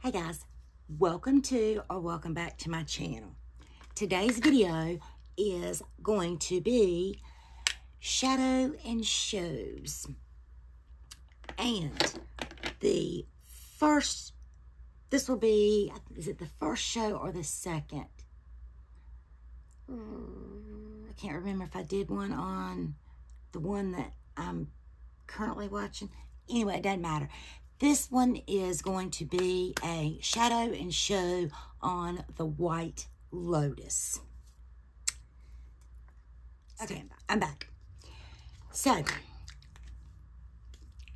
Hey guys, welcome back to my channel. Today's video is going to be shadow and shows. And this will be, is it the first show or the second? I can't remember if I did one on the one that I'm currently watching. Anyway, it doesn't matter. This one is going to be a shadow and show on the White Lotus. Okay, I'm back. So,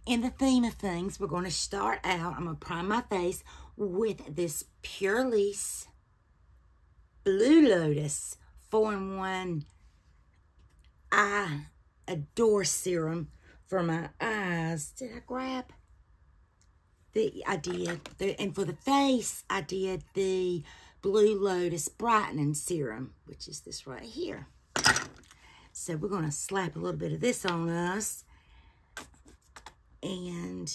in the theme of things, we're going to start out, I'm going to prime my face with this Purlisse Blue Lotus 4-in-1 Eye Adore Serum for my eyes. Did I grab? I did. And for the face, I did the Blue Lotus Brightening Serum, which is this right here. So we're going to slap a little bit of this on us. And,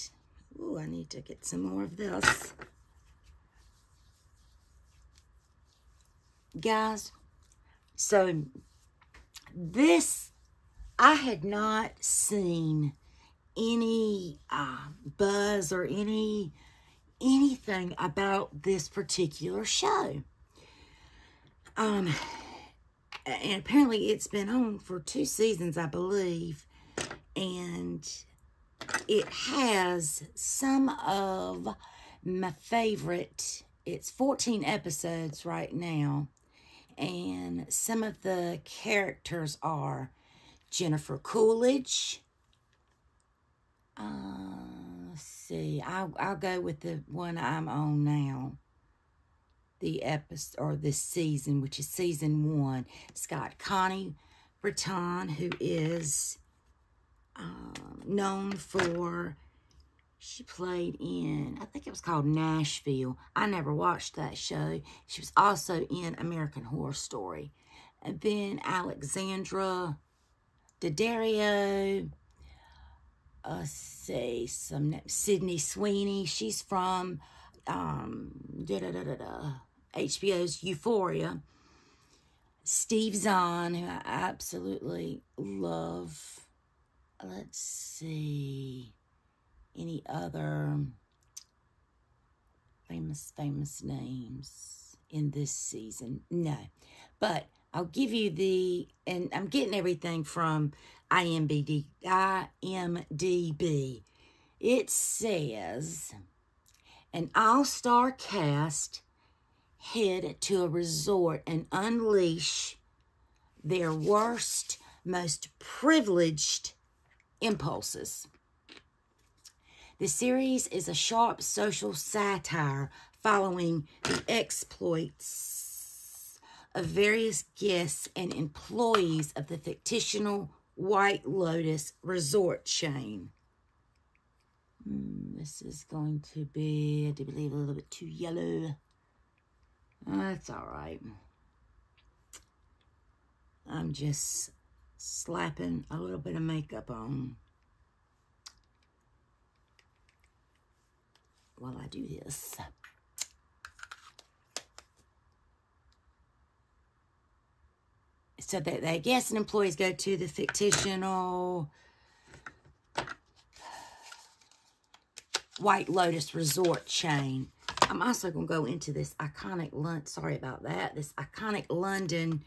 ooh, I need to get some more of this. Guys, so this, I had not seen any buzz or anything about this particular show. And apparently it's been on for 2 seasons, I believe. And it has some of my favorite, it's 14 episodes right now. And some of the characters are Jennifer Coolidge. Let's see. I'll go with the one I'm on now. The episode, or this season, which is season 1. It's got Connie Britton, who is known for, she played in, I think it was called Nashville. I never watched that show. She was also in American Horror Story. And then Alexandra Daddario. Let's see, Sydney Sweeney. She's from HBO's Euphoria. Steve Zahn, who I absolutely love. Let's see, any other famous names in this season? No, but I'll give you and I'm getting everything from IMDb. It says, an all-star cast head to a resort and unleash their worst, most privileged impulses. The series is a sharp social satire following the exploits of various guests and employees of the fictional White Lotus resort chain. This is going to be, I do believe, a little bit too yellow. That's all right. I'm just slapping a little bit of makeup on while I do this. So that guests and employees go to the fictional White Lotus resort chain. I'm also going to go into this iconic London, sorry about that, this iconic London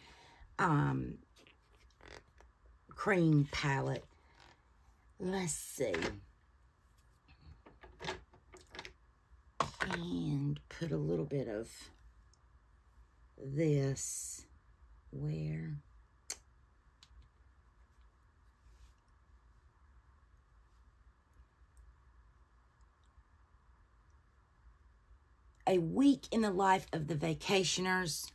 cream palette. Let's see. And put a little bit of this where a week in the life of the vacationers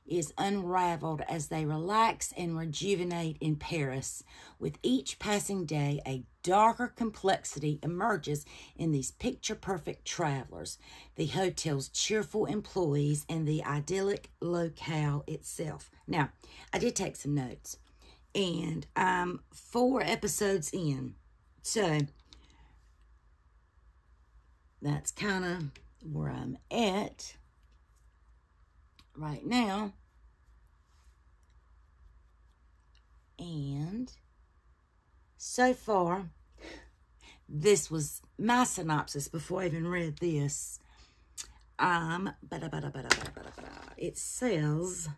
is unraveled as they relax and rejuvenate in Paris. With each passing day, a darker complexity emerges in these picture-perfect travelers, the hotel's cheerful employees, and the idyllic locale itself. Now, I did take some notes, and I'm 4 episodes in, so that's kind of where I'm at right now. And so far, this was my synopsis before I even read this. It says,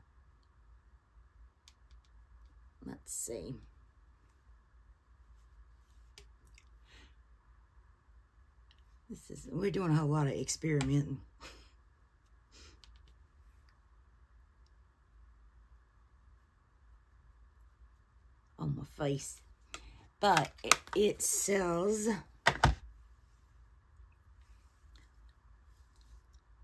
let's see. We're doing a whole lot of experimenting. On my face. But it says,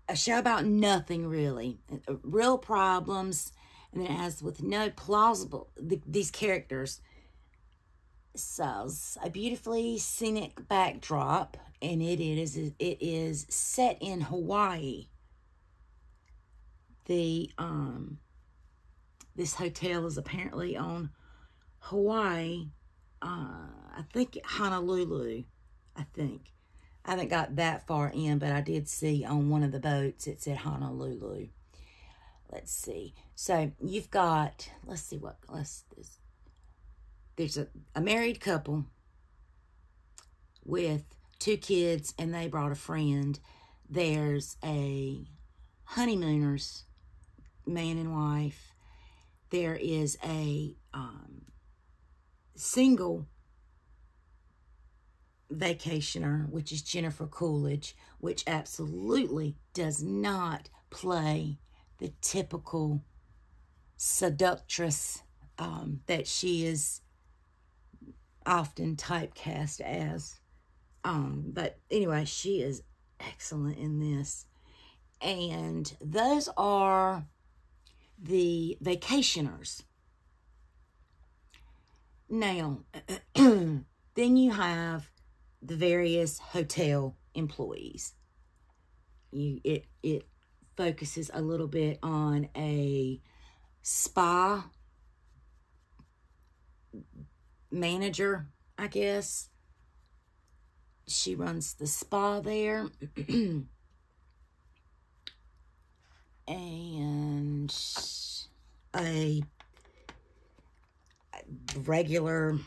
a show about nothing really. Real problems. And then it has with no plausible, these characters. Says a beautifully scenic backdrop. And it is set in Hawaii. This hotel is apparently on Hawaii. I think Honolulu. I haven't got that far in, but I did see on one of the boats it said Honolulu. Let's see. So you've got, let's see what this. There's a married couple with 2 kids, and they brought a friend. There's a honeymooners, man and wife. There is a single vacationer, which is Jennifer Coolidge, which absolutely does not play the typical seductress that she is often typecast as. But anyway, she is excellent in this. And those are the vacationers. Now, then you have the various hotel employees. It focuses a little bit on a spa manager, I guess. She runs the spa there. And a regular,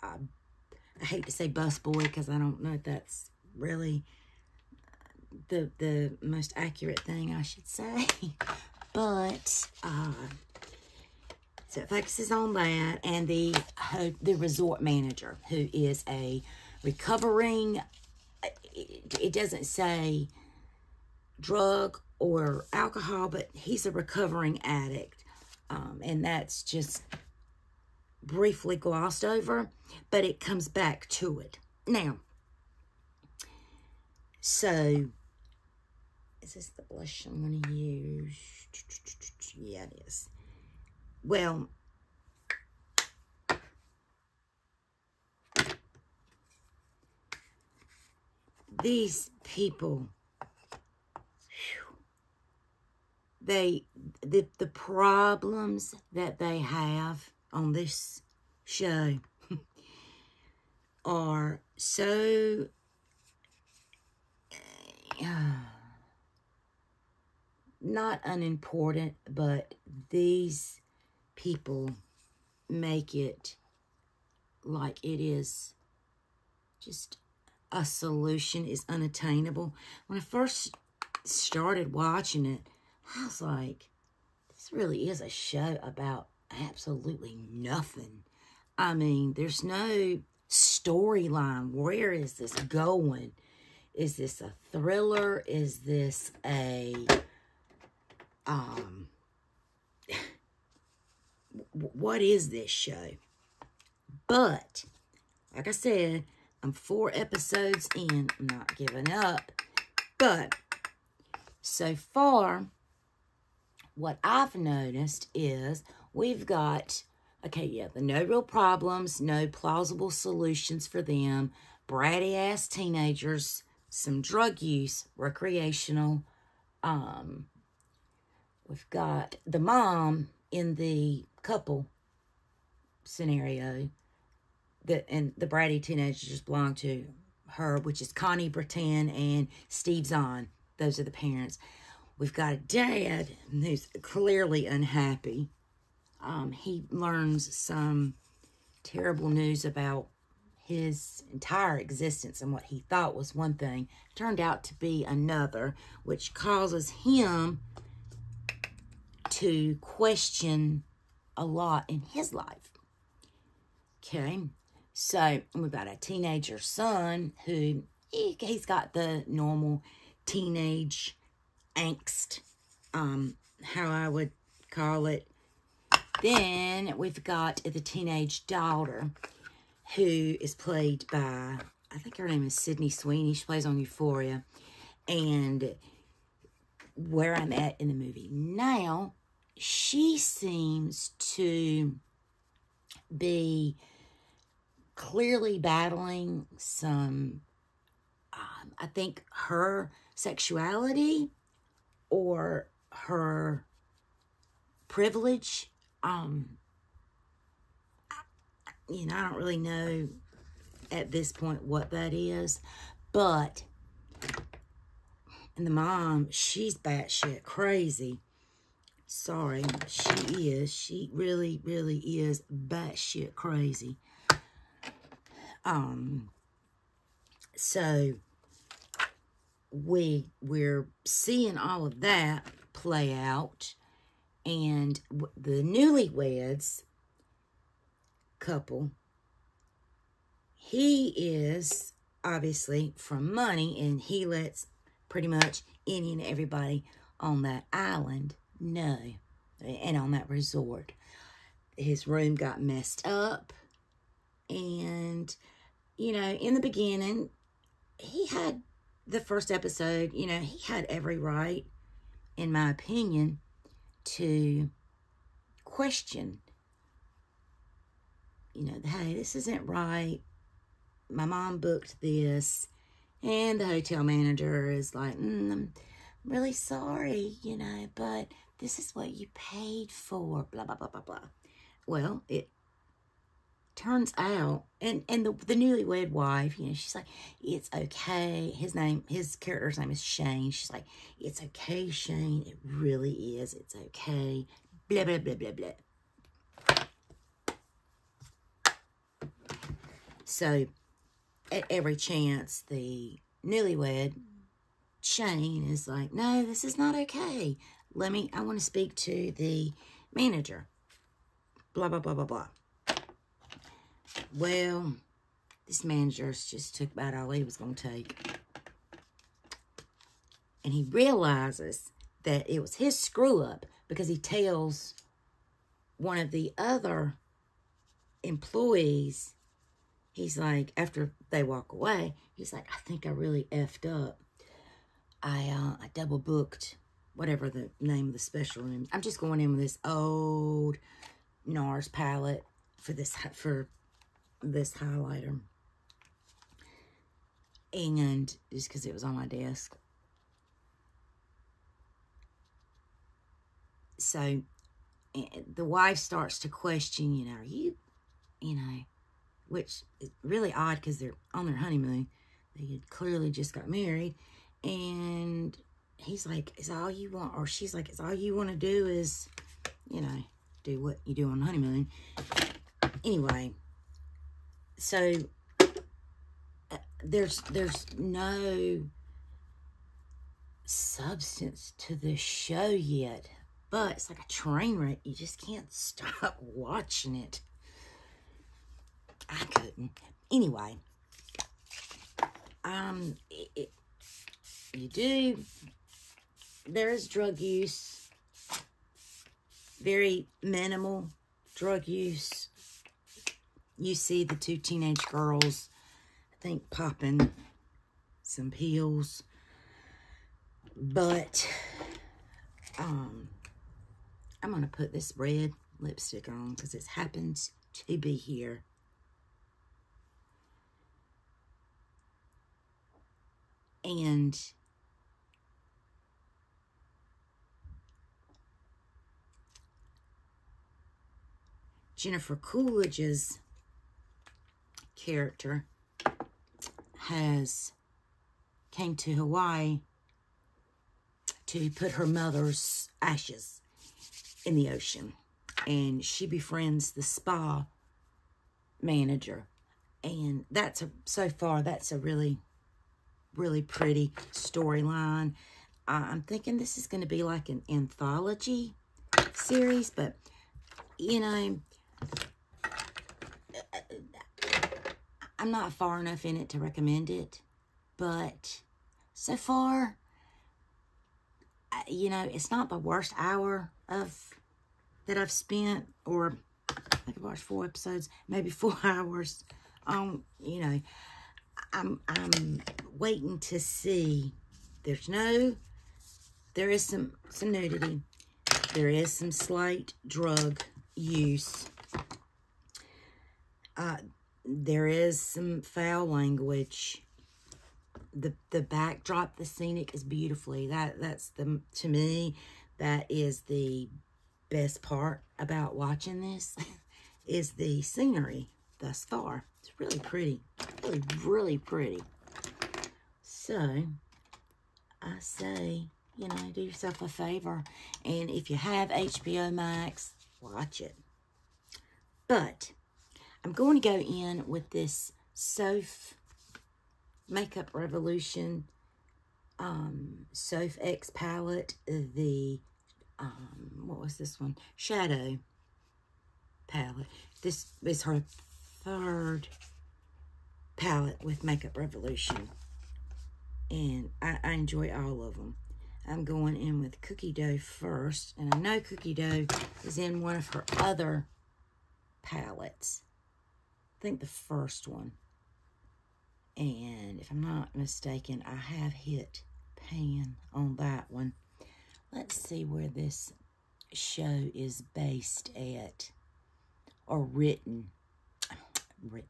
I hate to say busboy because I don't know if that's really the most accurate thing I should say. But so it focuses on that, and the resort manager, who is a recovering, it doesn't say drug or alcohol, but he's a recovering addict. And that's just briefly glossed over, but it comes back to it. Now, so, is this the blush I'm going to use? Yeah, it is. Well, these people, the problems that they have on this show are so not unimportant, but these people make it like it is just a solution is unattainable. When I first started watching it, I was like, this really is a show about absolutely nothing. I mean, there's no storyline. Where is this going? Is this a thriller? Is this a what is this show? But like I said, I'm 4 episodes in. I'm not giving up. But so far, what I've noticed is we've got, okay, yeah, the no real problems, no plausible solutions for them, bratty-ass teenagers, some drug use, recreational. We've got the mom in the couple scenario, and the bratty teenagers belong to her, which is Connie Bertin and Steve Zahn. Those are the parents. We've got a dad who's clearly unhappy. He learns some terrible news about his entire existence, and what he thought was one thing turned out to be another, which causes him to question a lot in his life. Okay, so we've got a teenager son who he's got the normal teenage angst, how I would call it. Then we've got the teenage daughter, who is played by, I think her name is Sydney Sweeney. She plays on Euphoria. And where I'm at in the movie now, she seems to be clearly battling some, I think, her sexuality or her privilege. You know, I don't really know at this point what that is, but, and the mom, she's batshit crazy. Sorry, she is. She really, really is batshit crazy. So we're seeing all of that play out, and the newlyweds couple, he is obviously from money, and he lets pretty much any and everybody on that island know, and on that resort. His room got messed up, and, you know, in the beginning, he had the first episode, you know, he had every right, in my opinion, to question, you know, hey, this isn't right. My mom booked this. And the hotel manager is like, I'm really sorry, you know, but this is what you paid for, blah, blah, blah, blah, blah. Well, it turns out, and the newlywed wife, you know, she's like, it's okay. His character's name is Shane. She's like, it's okay, Shane. It really is. It's okay. Blah, blah, blah, blah, blah. So, at every chance, the newlywed, Shane, is like, no, this is not okay. I want to speak to the manager. Blah, blah, blah, blah, blah. Well, this manager just took about all he was going to take. And he realizes that it was his screw up, because he tells one of the other employees, he's like, after they walk away, he's like, I think I really effed up. I double booked whatever the name of the special room. I'm just going in with this old NARS palette for this highlighter. And just because it was on my desk. So the wife starts to question, you know, are you know, which is really odd because they're on their honeymoon. They had clearly just got married. And he's like, is all you want, or she's like, is all you want to do is, you know, do what you do on the honeymoon. Anyway, so there's no substance to the show yet, but it's like a train wreck. You just can't stop watching it. I couldn't. Anyway, there is drug use, very minimal drug use. You see the two teenage girls, I think, popping some pills, but I'm going to put this red lipstick on because it happens to be here. And Jennifer Coolidge's character came to Hawaii to put her mother's ashes in the ocean. And she befriends the spa manager. And so far, that's a really, really pretty storyline. I'm thinking this is going to be like an anthology series, but, you know, I'm not far enough in it to recommend it, but so far, you know, it's not the worst hour that I've spent, or I think I've watched 4 episodes, maybe 4 hours. You know, I'm waiting to see. There is some nudity. There is some slight drug use. There is some foul language. The backdrop, the scenic is beautifully. To me, that is the best part about watching this is the scenery thus far. It's really pretty. Really, really pretty. So, I say, you know, do yourself a favor. And if you have HBO Max, watch it. But I'm going to go in with this Soph Makeup Revolution Soph X palette. The, what was this one? Shadow palette. This is her 3rd palette with Makeup Revolution. And I enjoy all of them. I'm going in with Cookie Dough first. And I know Cookie Dough is in one of her other palettes. I think the first one. And if I'm not mistaken, I have hit pan on that one. Let's see where this show is based at. Or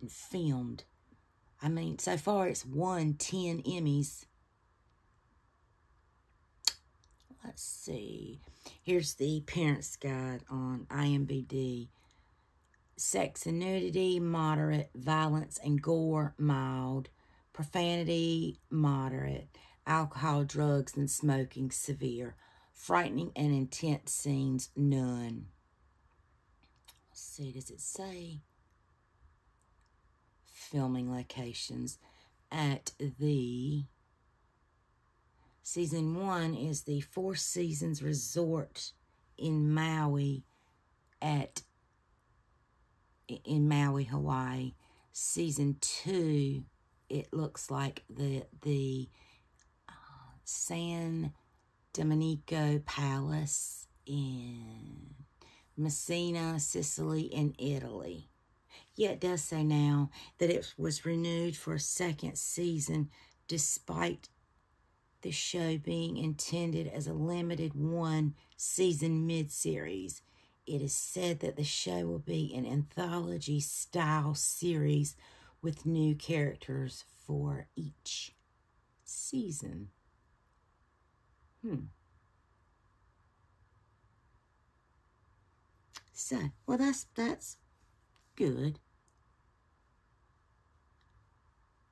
filmed. I mean, so far it's won 10 Emmys. Let's see. Here's the Parents Guide on IMDb. Sex and nudity, moderate. Violence and gore, mild. Profanity, moderate. Alcohol, drugs, and smoking, severe. Frightening and intense scenes, none. Let's see, does it say? Filming locations at the season 1 is the Four Seasons Resort in Maui in Maui, Hawaii. Season 2, it looks like the San Domenico Palace in Messina, Sicily, and Italy. Yeah, it does say now that it was renewed for a 2nd season despite the show being intended as a limited 1-season mid-series. It is said that the show will be an anthology-style series with new characters for each season. So, well, that's good.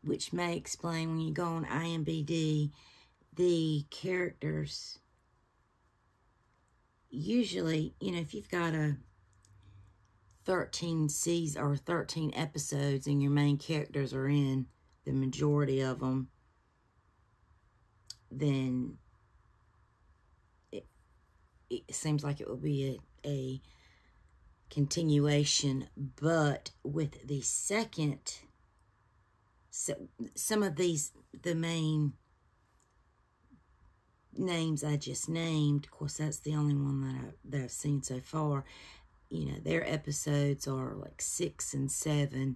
Which may explain when you go on IMDb, the characters usually, you know, if you've got a 13 seasons or 13 episodes and your main characters are in the majority of them, then it seems like it will be a continuation. But with the second, some of these, the main names I just named, of course that's the only one that I've seen so far, you know, their episodes are like 6 and 7,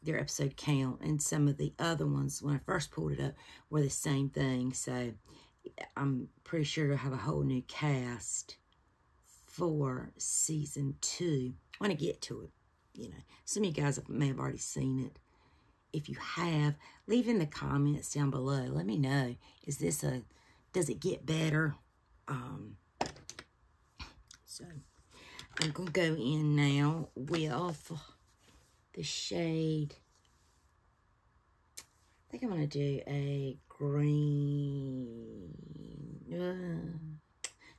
their episode count, and some of the other ones when I first pulled it up were the same thing. So I'm pretty sure to have a whole new cast for season 2 when I get to it. You know, some of you guys may have already seen it. If you have, leave in the comments down below. Let me know, does it get better? So I'm going to go in now with the shade. I think I'm going to do a green.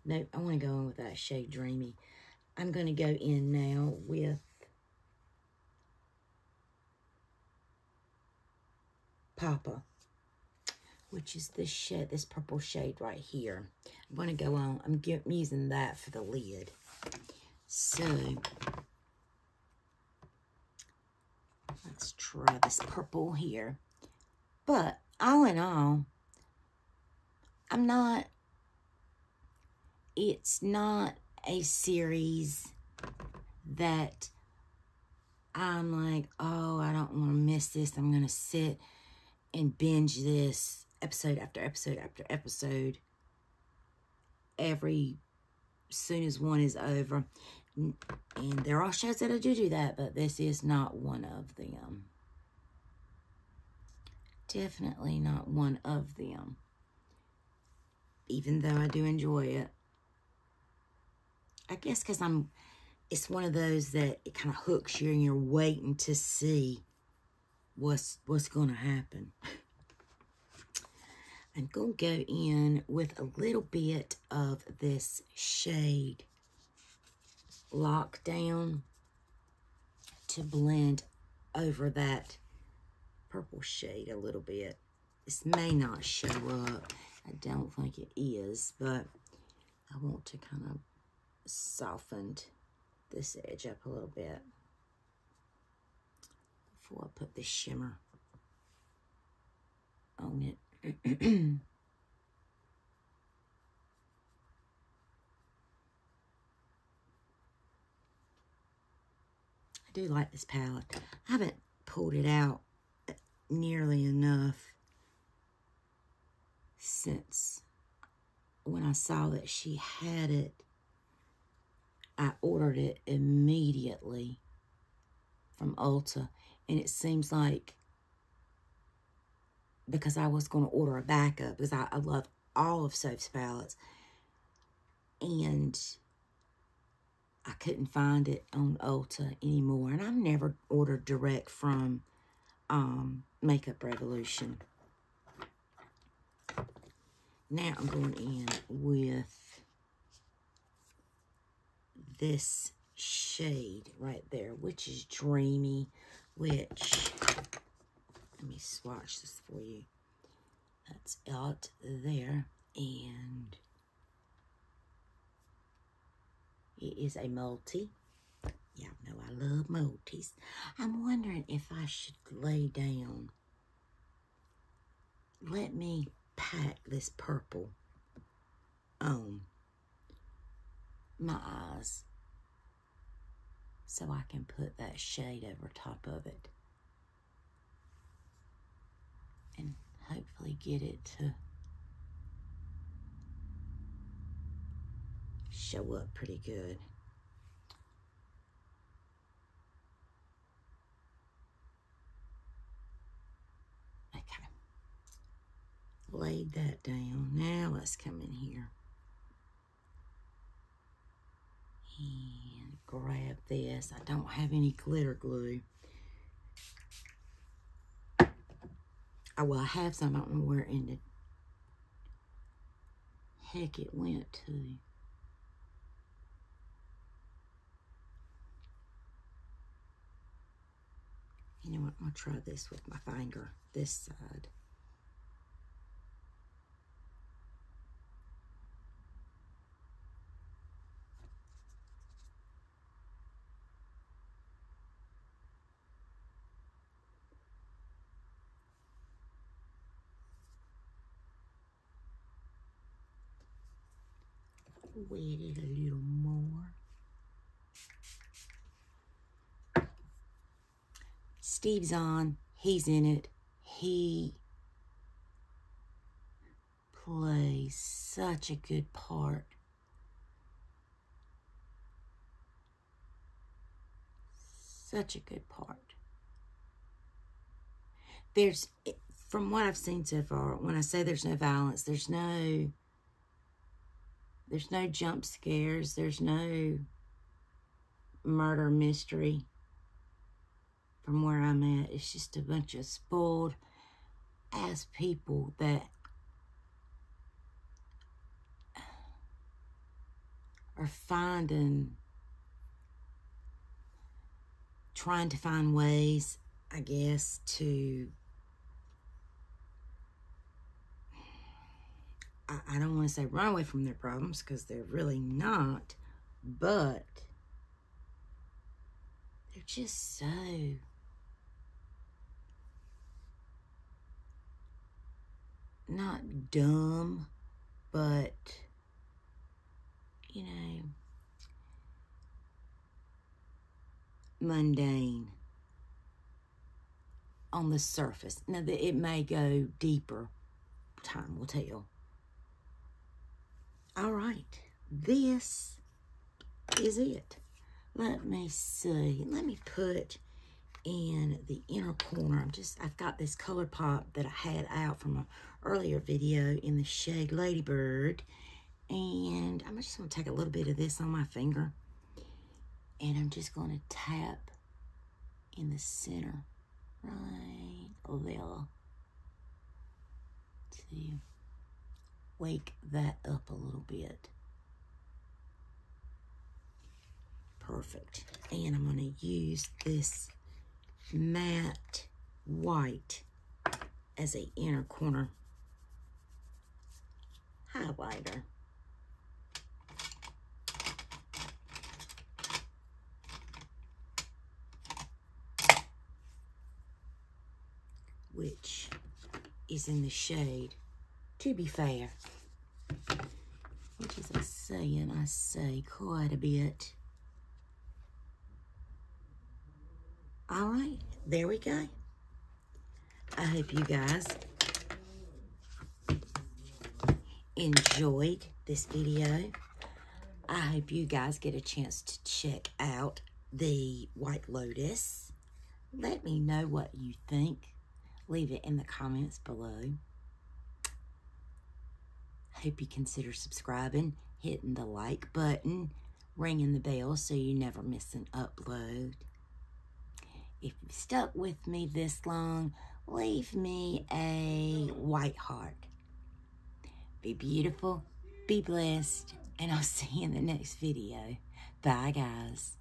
Nope, I want to go on with that shade Dreamy. I'm going to go in now with Papa, which is this shade, this purple shade right here. I'm going to go on. I'm using that for the lid. So let's try this purple here. But all in all, it's not a series that I'm like, oh, I don't want to miss this. I'm going to sit and binge this episode after episode after episode soon as one is over. And there are shows that I do that, but this is not one of them. Definitely not one of them. Even though I do enjoy it. I guess because it's one of those that it kind of hooks you and you're waiting to see what's going to happen. I'm going to go in with a little bit of this shade Lockdown to blend over that purple shade a little bit. This may not show up. I don't think it is, but I want to kind of soften this edge up a little bit before I put the shimmer on it. I do like this palette. I haven't pulled it out nearly enough since when I saw that she had it. I ordered it immediately from Ulta, and it seems like because I was going to order a backup, because I love all of Soph's palettes, and I couldn't find it on Ulta anymore, and I've never ordered direct from Makeup Revolution. Now I'm going in with this shade right there, which is Dreamy, which, let me swatch this for you. That's out there, and it is a multi. Y'all know I love multis. I'm wondering if I should lay down. Let me pack this purple on my eyes so I can put that shade over top of it and hopefully get it to show up pretty good. Okay, laid that down. Now let's come in here and grab this. I don't have any glitter glue. Well, I have some. I don't know where in the heck it went to. You know what? I'm going to try this with my finger, this side. Wet it a little more. Steve's on. He's in it. He plays such a good part. Such a good part. There's, from what I've seen so far, when I say there's no violence, there's no jump scares. There's no murder mystery from where I'm at. It's just a bunch of spoiled as people that are trying to find ways, I guess, to, I don't want to say run away from their problems, because they're really not, but they're just so not dumb, but, you know, mundane on the surface. Now, it may go deeper. Time will tell. All right, this is it. Let me see. Let me put in the inner corner. I've got this Colourpop that I had out from an earlier video in the shade Ladybird. And I'm just going to take a little bit of this on my finger. And I'm just going to tap in the center right there to wake that up a little bit. Perfect. And I'm going to use this matte white as an inner corner highlighter. Which is in the shade To Be Fair, which is I say quite a bit. All right, there we go. I hope you guys enjoyed this video. I hope you guys get a chance to check out the White Lotus. Let me know what you think. Leave it in the comments below. Hope you consider subscribing, hitting the like button, ringing the bell so you never miss an upload. If you've stuck with me this long, leave me a white heart. Be beautiful, be blessed, and I'll see you in the next video. Bye, guys.